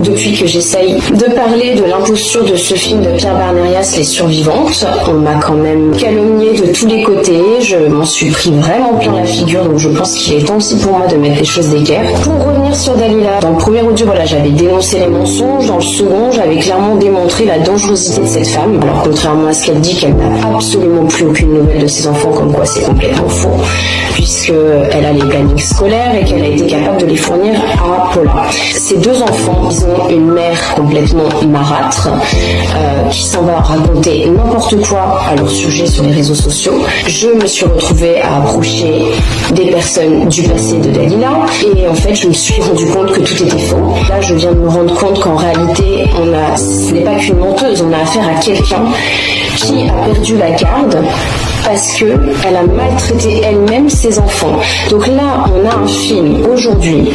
depuis que j'essaye de parler de l'imposture de ce film de Pierre Barnérias, Les Survivantes. On m'a quand même calomnié de tous les côtés, je m'en suis pris vraiment plein la figure, donc je pense qu'il est temps aussi pour moi de mettre les choses d'équerre. Pour revenir sur Dalila, dans le premier audio, voilà, j'avais dénoncé les mensonges, dans le second, j'avais clairement démontré la dangerosité de cette femme, alors contrairement à ce qu'elle dit, qu'elle n'a absolument plus aucune nouvelle de ses enfants, comme quoi c'est complètement faux, puisqu'elle a les plannings scolaires et qu'elle a été capable de les fournir à Paula. Ces deux enfants, ils ont une mère complètement marâtre, qui s'en va raconter n'importe quoi à leur sujet sur les réseaux sociaux. Je me suis retrouvée à approcher des personnes du passé de Dalila et en fait je me suis rendu compte que tout était faux. Là je viens de me rendre compte qu'en réalité ce n'est pas qu'une menteuse, on a affaire à quelqu'un qui a perdu la garde parce qu'elle a maltraité elle-même ses enfants. Donc là, on a un film aujourd'hui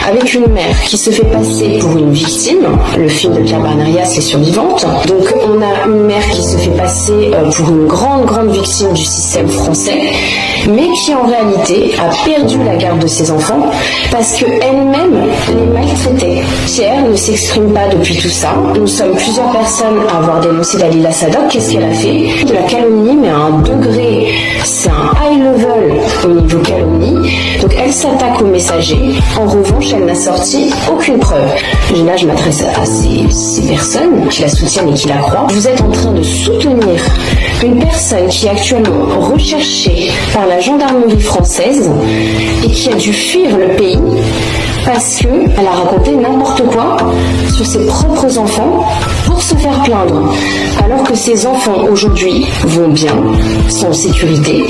avec une mère qui se fait passer pour une victime, le film de Pierre Barnérias, Les Survivantes. Donc on a une mère qui se fait passer pour une grande victime du système français, mais qui en réalité a perdu la garde de ses enfants parce qu'elle-même les maltraitait. Pierre ne s'exprime pas depuis tout ça. Nous sommes plusieurs personnes à avoir dénoncé Dalila Sadok. Qu'est-ce qu'elle a fait? De la calomnie, mais à un degré, c'est un high level au niveau calomnie. Donc elle s'attaque au messager. En revanche, elle n'a sorti aucune preuve. Et là, je m'adresse à ces personnes qui la soutiennent et qui la croient. Vous êtes en train de soutenir une personne qui est actuellement recherchée par la gendarmerie française et qui a dû fuir le pays parce qu'elle a raconté n'importe quoi sur ses propres enfants pour se faire plaindre. Alors que ces enfants aujourd'hui vont bien, sont en sécurité,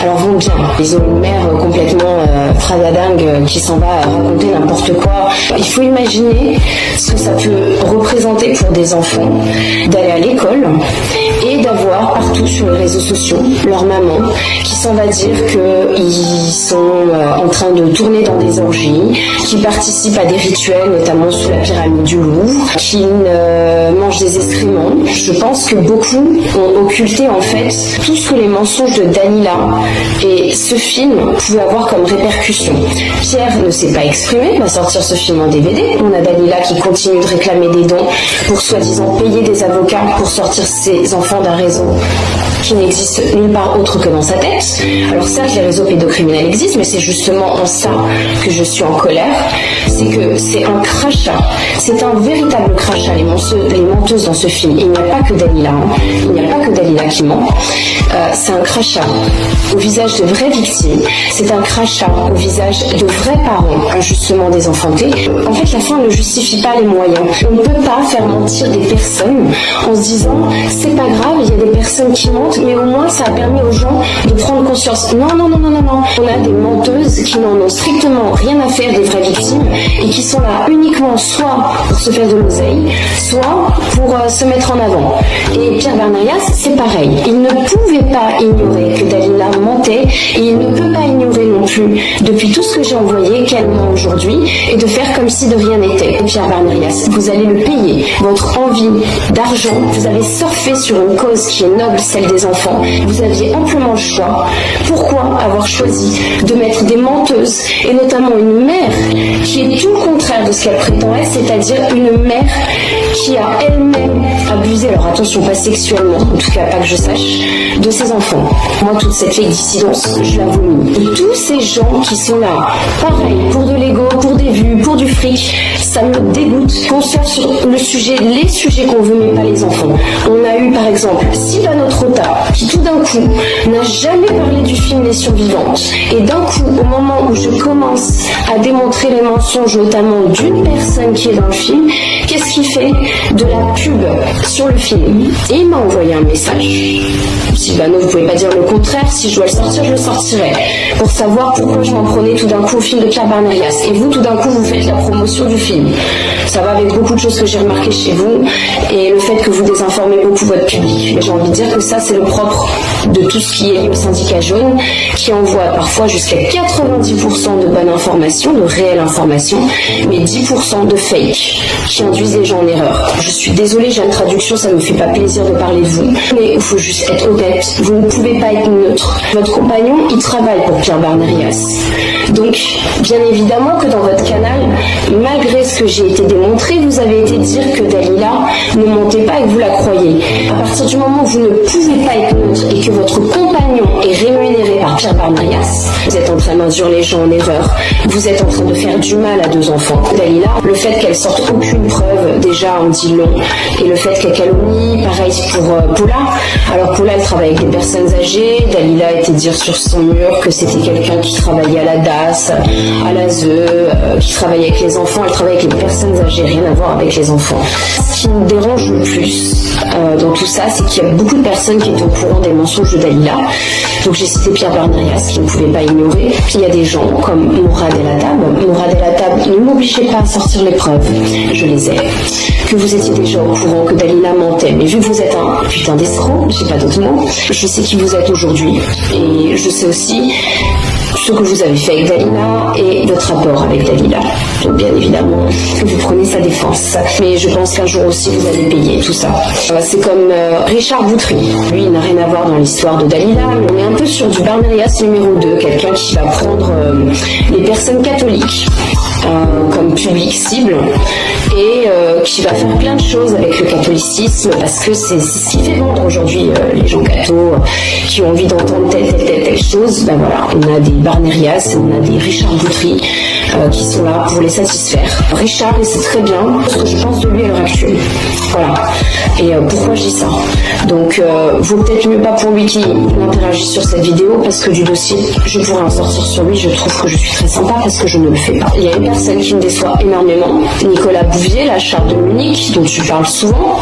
alors vont bien. Ils ont une mère complètement fradadangue qui s'en va raconter n'importe quoi. Il faut imaginer ce que ça peut représenter pour des enfants d'aller à l'école et d'avoir partout sur les réseaux sociaux leur maman qui s'en va dire qu'ils sont en train de tourner dans des orgies, qui participent à des rituels, notamment sous la pyramide du Louvre, qui mangent des excréments. Je pense que beaucoup ont occulté en fait tout ce que les mensonges de Dalila et ce film pouvaient avoir comme répercussion. Pierre ne s'est pas exprimé, va sortir ce film en DVD. On a Dalila qui continue de réclamer des dons pour soi-disant payer des avocats pour sortir ses enfants d'un réseau qui n'existe nulle part autre que dans sa tête. Alors certes, les réseaux pédocriminels existent, mais c'est justement en ça que je suis en colère. C'est que c'est un crachat. C'est un véritable crachat, les menteuses dans ce film. Il n'y a pas que Dalila. Il n'y a pas que Dalila qui ment. C'est un crachat au visage de vraies victimes. C'est un crachat au visage de vrais parents injustement désenfantés. En fait, la fin ne justifie pas les moyens. On ne peut pas faire mentir des personnes en se disant c'est pas grave, il y a des personnes qui mentent, mais au moins ça a permis aux gens de prendre conscience. Non. On a des menteuses qui n'en ont strictement rien à faire des vraies victimes et qui sont là uniquement soit pour se faire de l'oseille, soit pour se mettre en avant. Et Pierre Barnérias, c'est pareil. Il ne pouvait pas ignorer que Dalila mentait et il ne peut pas ignorer non plus, depuis tout ce que j'ai envoyé, qu'elle ment aujourd'hui et de faire comme si de rien n'était. Pierre Barnérias, vous allez le payer. Votre envie d'argent, vous avez surfé sur une cause qui est noble, celle des enfants. Vous aviez amplement le choix. Pourquoi avoir choisi de mettre des menteuses et notamment une mère qui est tout le contraire de ce qu'elle prétend être, c'est-à-dire une mère qui a elle-même abusé, alors attention, pas sexuellement, en tout cas pas que je sache, de ses enfants. Moi, toute cette fake dissidence, je la vomis. Et tous ces gens qui sont là, pareil, pour de l'ego, pour des vues, pour du fric, ça me dégoûte qu'on soit sur le sujet, les sujets qu'on veut, mais pas les enfants. On a eu par exemple Sylvano Trotta, qui tout d'un coup n'a jamais parlé du film Les Survivantes. Et d'un coup, au moment où je commence à démontrer les mensonges, notamment d'une personne qui est dans le film, qu'est-ce qu'il fait? De la pub sur le film. Et il m'a envoyé un message. Sylvano, vous pouvez pas dire le contraire, si je dois le sortir, je le sortirai. Pour savoir pourquoi je m'en prenais tout d'un coup au film de Pierre Barnérias. Et vous, tout d'un coup, vous faites la promotion du film. Ça va avec beaucoup de choses que j'ai remarquées chez vous et le fait que vous désinformez beaucoup votre public. J'ai envie de dire que ça, c'est le propre de tout ce qui est lié au syndicat jaune, qui envoie parfois jusqu'à 90% de bonnes informations, de réelles informations, mais 10% de fake, qui induisent les gens en erreur. erreur. Je suis désolée, j'ai une traduction, ça ne me fait pas plaisir de parler de vous. Mais il faut juste être honnête, vous ne pouvez pas être neutre. Votre compagnon, il travaille pour Pierre Barnerias. Donc, bien évidemment que dans votre canal, malgré ce que j'ai été démontré, vous avez été dire que Dalila ne mentait pas et que vous la croyez. À partir du moment où vous ne pouvez pas être neutre et que votre compagnon est rémunéré par Pierre Barnerias, vous êtes en train d'induire les gens en erreur. Vous êtes en train de faire du mal à 2 enfants. Dalila, le fait qu'elle sorte aucune preuve, déjà en dit long. Et le fait qu'elle calomnie, pareil pour Paula. Alors Paula, elle travaille avec des personnes âgées. Dalila était dire sur son mur que c'était quelqu'un qui travaillait à la DAS, à la ZE, qui travaillait avec les enfants. Elle travaille avec les personnes âgées, rien à voir avec les enfants. Ce qui me dérange le plus dans tout ça, c'est qu'il y a beaucoup de personnes qui étaient au courant des mensonges de Dalila. Donc j'ai cité Pierre Barnerias, qui ne pouvait pas ignorer. Puis il y a des gens comme Mourad El Hattab. Mourad El Hattab, ne m'obligez pas à sortir les preuves, je les ai. Que vous étiez déjà au courant que Dalila mentait, mais vu que vous êtes un putain d'escroc, j'ai pas d'autre mot, je sais qui vous êtes aujourd'hui. Et je sais aussi ce que vous avez fait avec Dalila et votre rapport avec Dalila. Donc bien évidemment que vous prenez sa défense. Mais je pense qu'un jour aussi vous allez payer tout ça. C'est comme Richard Boutry. Lui, il n'a rien à voir dans l'histoire de Dalila, mais on est un peu sur du Barnerias numéro 2, quelqu'un qui va prendre les personnes catholiques comme public cible et qui va faire plein de choses avec le catholicisme parce que c'est ce qui fait vendre aujourd'hui les gens cathos qui ont envie d'entendre telle chose. Ben voilà, on a des Barnerias, on a des Richard Boutry qui sont là pour les satisfaire. Richard, il sait très bien ce que je pense de lui à l'heure actuelle. Voilà. Et pourquoi je dis ça? Donc, vaut peut-être mieux pas pour lui qu'il interagisse sur cette vidéo parce que du dossier, je pourrais en sortir sur lui. Je trouve que je suis très sympa parce que je ne le fais pas. Il y a une personne qui me déçoit énormément, Nicolas Bouvier, la charte de Munich, dont tu parles souvent.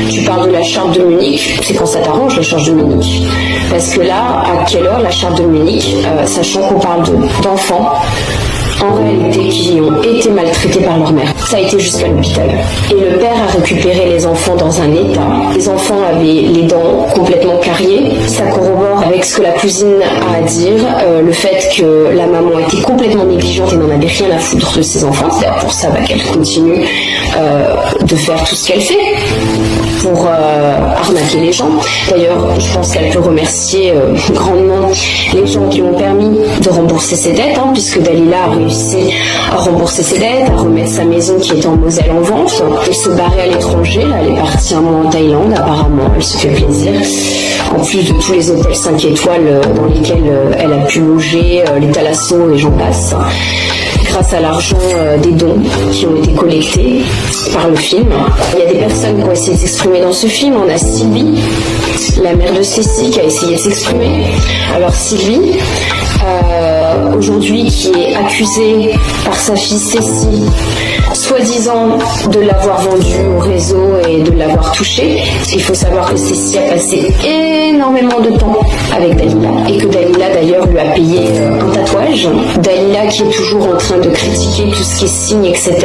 Tu parles de la charte de Munich, c'est quand ça t'arrange, la charte de Munich. Parce que là, à quelle heure la charte de Munich, sachant qu'on parle d'enfants, en réalité, qui ont été maltraités par leur mère. Ça a été jusqu'à l'hôpital. Et le père a récupéré les enfants dans un état. Les enfants avaient les dents complètement carriées. Ça corrobore avec ce que la cousine a à dire. Le fait que la maman était complètement négligente et n'en avait rien à foutre de ses enfants. C'est pour ça qu'elle continue de faire tout ce qu'elle fait pour arnaquer les gens. D'ailleurs, je pense qu'elle peut remercier grandement les gens qui ont permis de rembourser ses dettes, puisque Dalila a réussi à rembourser ses dettes, à remettre sa maison qui était en Moselle en vente, et se barrer à l'étranger. Là, elle est partie un mois en Thaïlande, apparemment, elle se fait plaisir. En plus de tous les hôtels 5 étoiles dans lesquels elle a pu loger, les Thalasso et j'en passe, grâce à l'argent des dons qui ont été collectés par le film. Il y a des personnes qui ont essayé de s'exprimer dans ce film. On a Sylvie, la mère de Cécile, qui a essayé de s'exprimer. Alors Sylvie, aujourd'hui, qui est accusée par sa fille Cécile, soi-disant de l'avoir vendue au réseau et de l'avoir touchée. Il faut savoir que Cécile a passé énormément de temps avec Dalila et que Dalila d'ailleurs lui a payé un tatouage. Dalila qui est toujours en train de critiquer tout ce qui est signe, etc.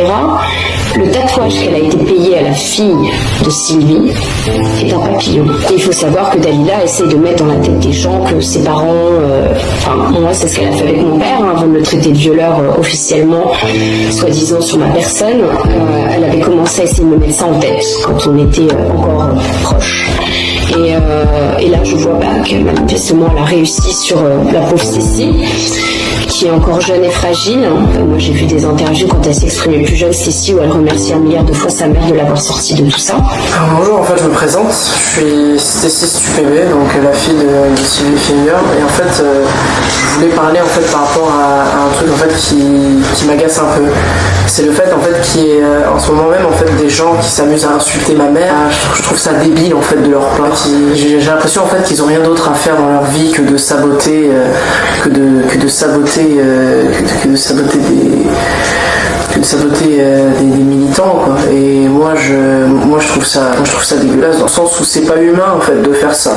Le tatouage qu'elle a été payé à la fille de Sylvie est un papillon. Et il faut savoir que Dalila essaie de mettre dans la tête des gens que ses parents, moi c'est ce qu'elle a fait avec mon père, avant de le traiter de violeur officiellement, soi-disant sur ma personne. Elle avait commencé à essayer de me mettre ça en tête quand on était encore proches. Et là, je vois que manifestement, elle a réussi sur la pauvre Cécile, qui est encore jeune et fragile. Moi, j'ai vu des interviews quand elle s'exprimait plus jeune, Cécile, où elle remercie 1 milliard de fois sa mère de l'avoir sortie de tout ça. Alors, bonjour, en fait, je me présente. Je suis Stécie Stupébé, donc la fille de Sylvie Finger. Et en fait, je voulais parler en fait par rapport à un truc en fait qui m'agace un peu. C'est le fait en fait qu'il y ait en ce moment même en fait des gens qui s'amusent à insulter ma mère. Je trouve ça débile en fait de leur part. J'ai l'impression en fait qu'ils ont rien d'autre à faire dans leur vie que de saboter des militants quoi. Et moi je trouve ça dégueulasse dans le sens où c'est pas humain en fait de faire ça.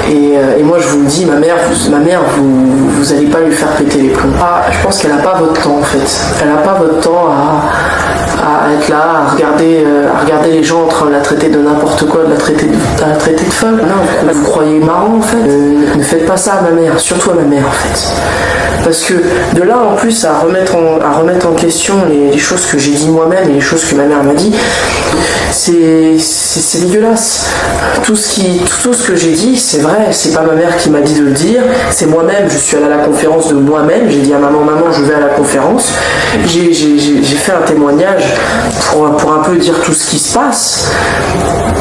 Et moi je vous le dis, ma mère vous allez pas lui faire péter les plombs. Je pense qu'elle a pas votre temps en fait. Elle a pas votre temps à être là, à regarder les gens en train de la traiter de n'importe quoi, de la traiter de folle. Non, vous croyez marrant en fait. Ne faites pas ça à ma mère, surtout à ma mère en fait. Parce que de là en plus à remettre en question les choses que j'ai dit moi-même et les choses que ma mère m'a dit, c'est dégueulasse. Tout ce que j'ai dit, c'est vrai. C'est pas ma mère qui m'a dit de le dire. C'est moi-même. Je suis allé à la conférence de moi-même. J'ai dit à maman, je vais à la conférence. J'ai fait un témoignage pour un peu dire tout ce qui se passe.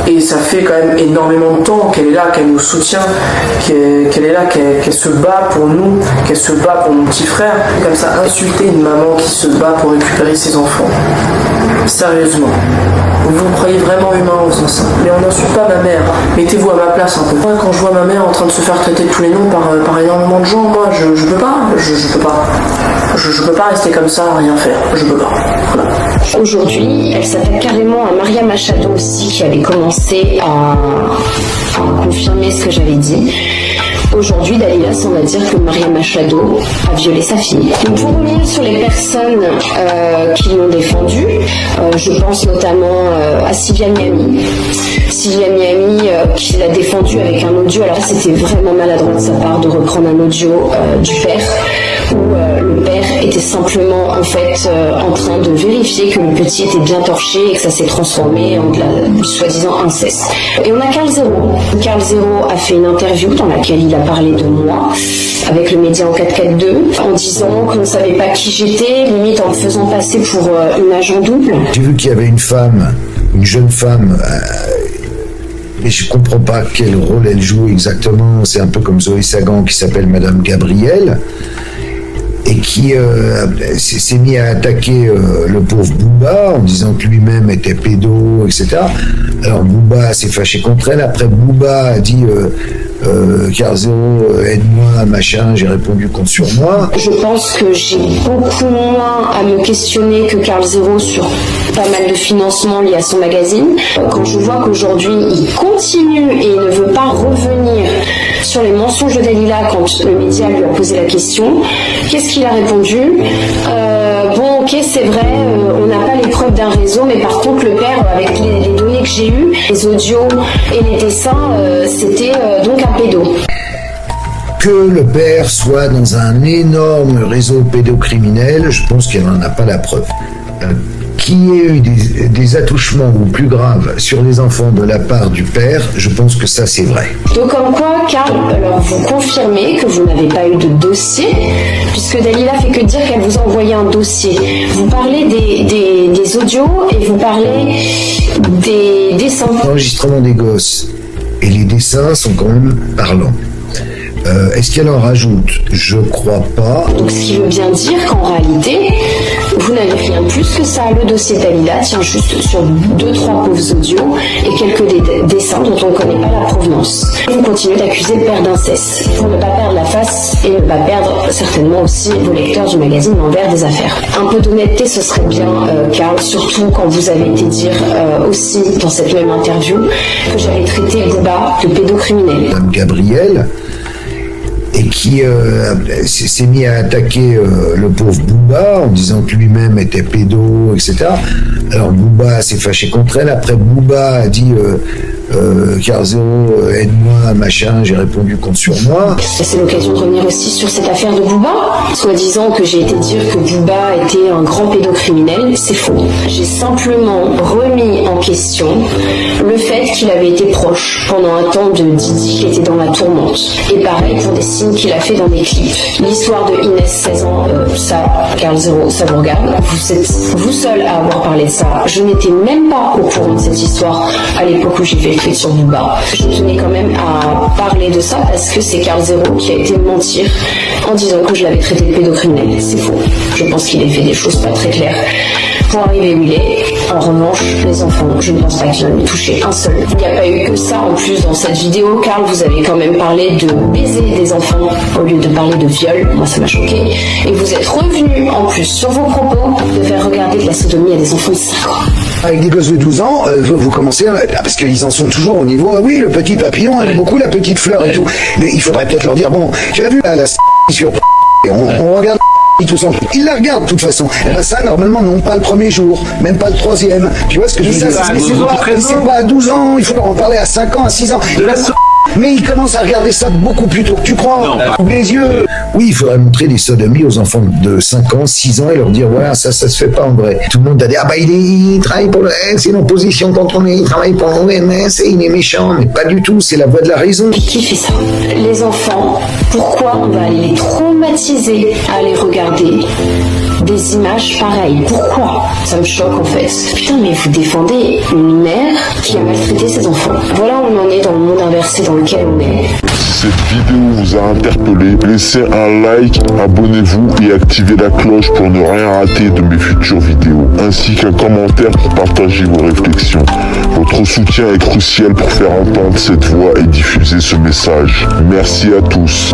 Et ça fait quand même énormément de temps qu'elle est là, qu'elle nous soutient, qu'elle est là, qu'elle se bat pour nous, qu'elle se bat pour mon petit frère. Comme ça, insulter une maman qui se bat pour récupérer ses enfants. Sérieusement. Vous me croyez vraiment humain en faisant ça. Mais on n'insulte pas ma mère. Mettez-vous à ma place un peu. Moi, quand je vois ma mère en train de se faire traiter de tous les noms par énormément de gens, moi, je peux pas. Je peux pas. Je peux pas rester comme ça, à rien faire. Je peux pas. Voilà. Aujourd'hui, elle s'attaque carrément à Maria Machado aussi, qui avait commencé à confirmer ce que j'avais dit. Aujourd'hui, Dalila semble dire que Maria Machado a violé sa fille. Donc, pour revenir sur les personnes qui l'ont défendue, je pense notamment à Sylvia Miami. Sylvia Miami qui l'a défendue avec un audio. Alors c'était vraiment maladroit de sa part de reprendre un audio du père où le père était simplement en fait en train de vérifier que le petit était bien torché et que ça s'est transformé en de la soi-disant inceste. Et on a Karl Zero. Karl Zero a fait une interview dans laquelle il a parlé de moi avec le média en 442 en disant qu'on ne savait pas qui j'étais, limite en me faisant passer pour une agent double. J'ai vu qu'il y avait une femme, une jeune femme, mais je comprends pas quel rôle elle joue exactement. C'est un peu comme Zoé Sagan qui s'appelle Madame Gabrielle et qui s'est mis à attaquer le pauvre Booba en disant que lui-même était pédo, etc. Alors Booba s'est fâché contre elle. Après Booba a dit Karl Zero, aide-moi, machin. J'ai répondu compte sur moi. Je pense que j'ai beaucoup moins à me questionner que Karl Zero sur pas mal de financements liés à son magazine. Quand je vois qu'aujourd'hui il continue et il ne veut pas revenir sur les mensonges de Dalila quand le média lui a posé la question, qu'est-ce qu'il a répondu? Bon, ok, c'est vrai, on n'a pas les preuves d'un réseau, mais par contre le père, avec les données que j'ai eues, les audios et les dessins, c'était donc un pédo. Que le père soit dans un énorme réseau pédocriminel, je pense qu'elle n'en a pas la preuve. Qu'il y ait eu des attouchements ou plus graves sur les enfants de la part du père, je pense que ça c'est vrai. Donc comme quoi, Karl, alors vous confirmez que vous n'avez pas eu de dossier, puisque Dalila fait que dire qu'elle vous a envoyé un dossier. Vous parlez des audios et vous parlez des dessins. L'enregistrement des gosses et les dessins sont quand même parlants. Est-ce qu'elle en rajoute? Je crois pas. Donc ce qui veut bien dire qu'en réalité, vous n'avez rien de plus que ça. Le dossier Dalila tient juste sur 2-3 pauvres audios et quelques dessins dont on ne connaît pas la provenance. Vous continuez d'accuser le père d'inceste pour ne pas perdre la face et ne pas perdre certainement aussi vos lecteurs du magazine L'Envers des Affaires. Un peu d'honnêteté, ce serait bien, Karl, surtout quand vous avez été dire aussi dans cette même interview que j'avais traité Booba de pédocriminel. Madame Gabrielle, et qui s'est mis à attaquer le pauvre Booba en disant que lui-même était pédo, etc. Alors Booba s'est fâché contre elle. Après Booba a dit Karl Zero, aide-moi, machin. J'ai répondu compte sur moi. C'est l'occasion de revenir aussi sur cette affaire de Booba, soi-disant que j'ai été dire que Booba était un grand pédocriminel. C'est faux. J'ai simplement remis en question le fait qu'il avait été proche pendant un temps de Didi qui était dans la tourmente. Et pareil pour des signes qu'il a fait dans des clips. L'histoire de Inès, 16 ans, ça, Karl Zero, ça vous regarde. Vous êtes vous seul à avoir parlé de ça. Je n'étais même pas au courant de cette histoire à l'époque où j'ai fait le clip sur Booba. Je tenais quand même à parler de ça parce que c'est Karl Zero qui a été mentir en disant que je l'avais traité de pédocriminel. C'est faux. Je pense qu'il a fait des choses pas très claires pour arriver où il est. En revanche, les enfants, je ne pense pas qu'il en ait touché un seul. Il n'y a pas eu que ça en plus dans cette vidéo. Karl, vous avez quand même parlé de baiser des enfants au lieu de parler de viol. Moi, ça m'a choqué. Et vous êtes revenu en plus sur vos propos de faire regarder de la sodomie à des enfants de 5 ans. Avec des gosses de 12 ans, vous commencez parce qu'ils en sont toujours au niveau, oui, le petit papillon aime beaucoup la petite fleur et tout. Mais il faudrait peut-être leur dire, bon, tu as vu la sur et on regarde tout ça. Ils la regardent de toute façon. Et ça, normalement, non pas le premier jour, même pas le troisième. Tu vois ce que je veux dire? Mais c'est pas à 12 ans, il faut leur en parler à 5 ans, à 6 ans. Mais ils commencent à regarder ça beaucoup plus tôt que tu crois. Ouvre les yeux. Oui, il faudrait montrer des sodomies aux enfants de 5 ans, 6 ans et leur dire, voilà, ça se fait pas en vrai. Tout le monde a dit, ah bah il travaille pour le, c'est une opposition contre nous, il travaille pour l'OMS et il est méchant. Mais pas du tout, c'est la voie de la raison. Qui fait ça? Les enfants. Pourquoi on va aller les traumatiser à aller regarder des images pareilles? Pourquoi? Ça me choque en fait. Putain, mais vous défendez une mère qui a maltraité ses enfants. Voilà où on en est dans le monde inversé dans lequel on est. Si cette vidéo vous a interpellé, laissez un like, abonnez-vous et activez la cloche pour ne rien rater de mes futures vidéos, ainsi qu'un commentaire pour partager vos réflexions. Votre soutien est crucial pour faire entendre cette voix et diffuser ce message. Merci à tous.